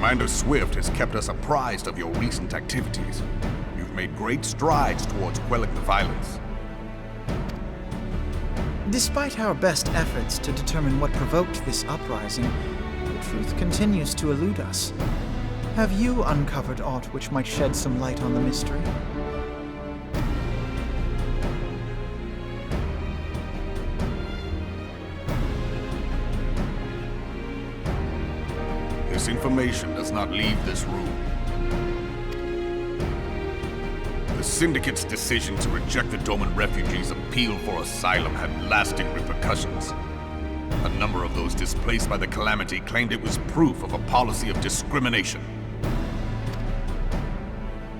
Commander Swift has kept us apprised of your recent activities. You've made great strides towards quelling the violence. Despite our best efforts to determine what provoked this uprising, the truth continues to elude us. Have you uncovered aught which might shed some light on the mystery? This information does not leave this room. The Syndicate's decision to reject the Doman refugees' appeal for asylum had lasting repercussions. A number of those displaced by the calamity claimed it was proof of a policy of discrimination.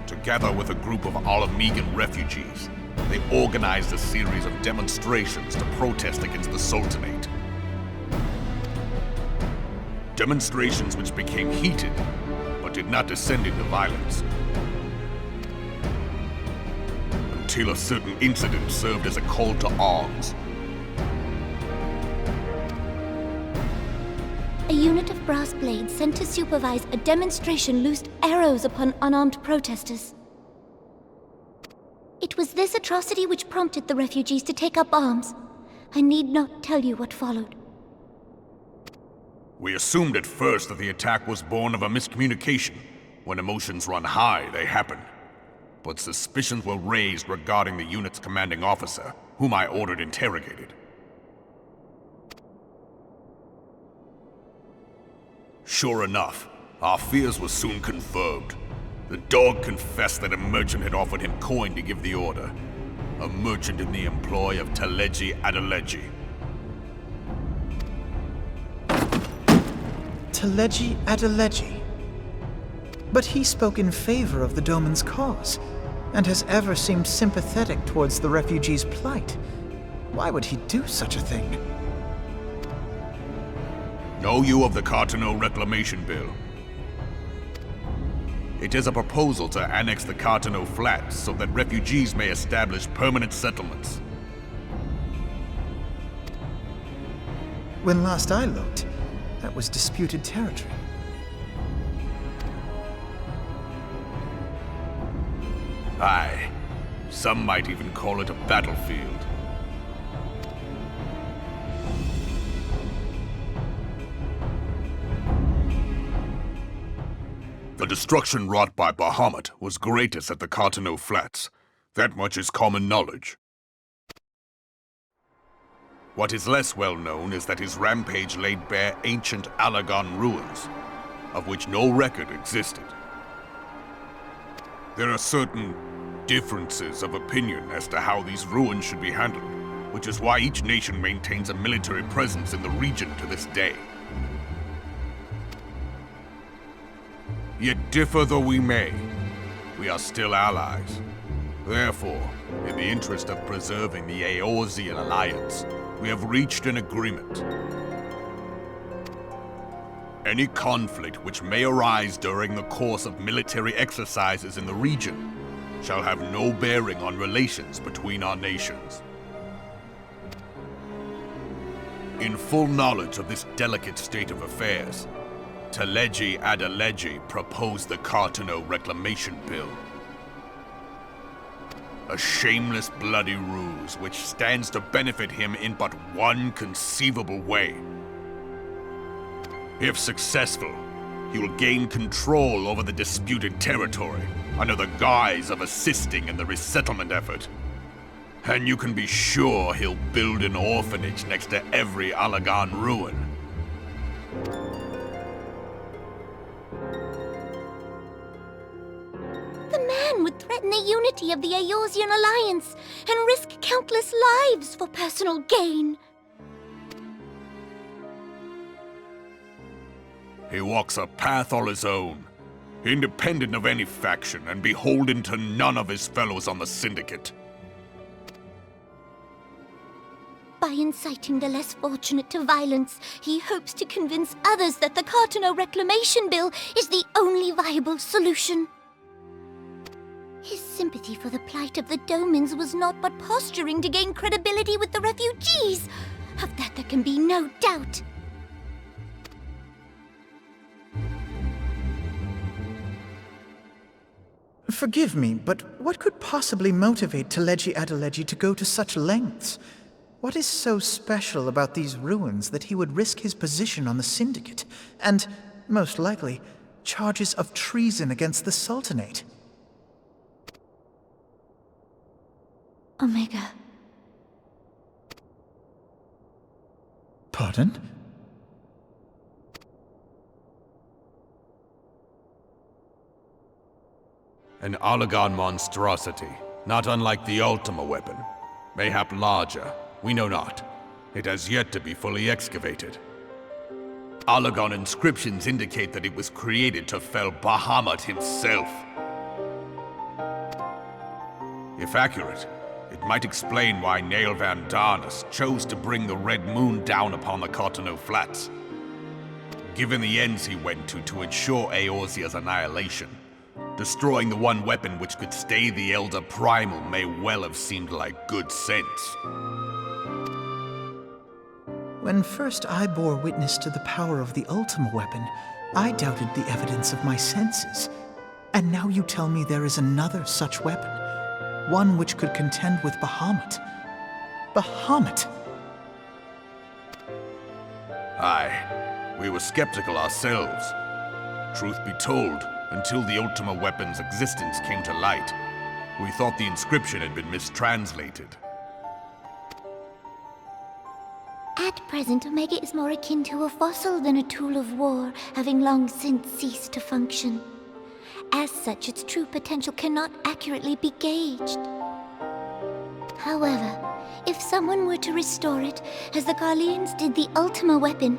Together with a group of Alamegan refugees, they organized a series of demonstrations to protest against the Sultanate. Demonstrations which became heated, but did not descend into violence. Until a certain incident served as a call to arms. A unit of brass blades sent to supervise a demonstration loosed arrows upon unarmed protesters. It was this atrocity which prompted the refugees to take up arms. I need not tell you what followed. We assumed at first that the attack was born of a miscommunication. When emotions run high, they happen. But suspicions were raised regarding the unit's commanding officer, whom I ordered interrogated. Sure enough, our fears were soon confirmed. The dog confessed that a merchant had offered him coin to give the order. A merchant in the employ of Teleji Adeleji. Teleji Adeleji. But he spoke in favor of the Doman's cause, and has ever seemed sympathetic towards the refugees' plight. Why would he do such a thing? Know you of the Cartano Reclamation Bill? It is a proposal to annex the Cartano Flats so that refugees may establish permanent settlements. When last I looked, that was disputed territory. Aye. Some might even call it a battlefield. The destruction wrought by Bahamut was greatest at the Cartano Flats. That much is common knowledge. What is less well known is that his rampage laid bare ancient Alagon ruins, of which no record existed. There are certain differences of opinion as to how these ruins should be handled, which is why each nation maintains a military presence in the region to this day. Yet differ though we may, we are still allies. Therefore, in the interest of preserving the Eorzean alliance, we have reached an agreement. Any conflict which may arise during the course of military exercises in the region shall have no bearing on relations between our nations. In full knowledge of this delicate state of affairs, Teleji Adeleji proposed the Cartano Reclamation Bill. A shameless, bloody ruse which stands to benefit him in but one conceivable way. If successful, he will gain control over the disputed territory under the guise of assisting in the resettlement effort. And you can be sure he'll build an orphanage next to every Alagon ruin. The man would threaten the unity of the Eorzean alliance and risk countless lives for personal gain. He walks a path all his own, independent of any faction and beholden to none of his fellows on the Syndicate. By inciting the less fortunate to violence, he hopes to convince others that the Cartano Reclamation Bill is the only viable solution. His sympathy for the plight of the Domans was not but posturing to gain credibility with the refugees. Of that there can be no doubt. Forgive me, but what could possibly motivate Teleji Adeleji to go to such lengths? What is so special about these ruins that he would risk his position on the Syndicate, and, most likely, charges of treason against the Sultanate? Omega. Pardon? An Oligon monstrosity, not unlike the Ultima weapon. Mayhap larger, we know not. It has yet to be fully excavated. Oligon inscriptions indicate that it was created to fell Bahamut himself. If accurate, it might explain why Nail Van Darnus chose to bring the Red Moon down upon the Cotonou Flats. Given the ends he went to ensure Eorzea's annihilation, destroying the one weapon which could stay the Elder Primal may well have seemed like good sense. When first I bore witness to the power of the Ultima weapon, I doubted the evidence of my senses. And now you tell me there is another such weapon, one which could contend with Bahamut. Bahamut! Aye, we were skeptical ourselves. Truth be told, until the Ultima weapon's existence came to light, we thought the inscription had been mistranslated. At present, Omega is more akin to a fossil than a tool of war, having long since ceased to function. As such, its true potential cannot accurately be gauged. However, if someone were to restore it, as the Garleans did the Ultima weapon,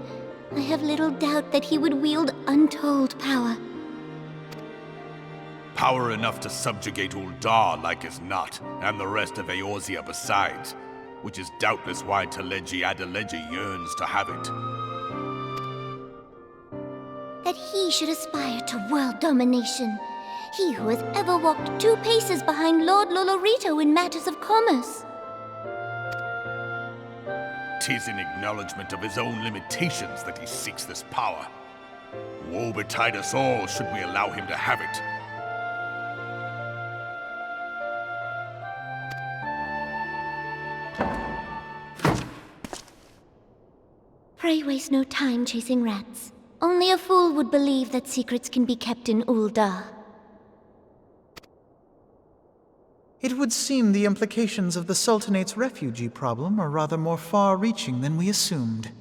I have little doubt that he would wield untold power. Power enough to subjugate Uldar like as not, and the rest of Eorzea besides, which is doubtless why Teleji Adeleji yearns to have it. That he should aspire to world domination. He who has ever walked 2 paces behind Lord Lolorito in matters of commerce. 'Tis in acknowledgement of his own limitations that he seeks this power. Woe betide us all should we allow him to have it. Pray waste no time chasing rats. Only a fool would believe that secrets can be kept in Uldar. It would seem the implications of the Sultanate's refugee problem are rather more far-reaching than we assumed.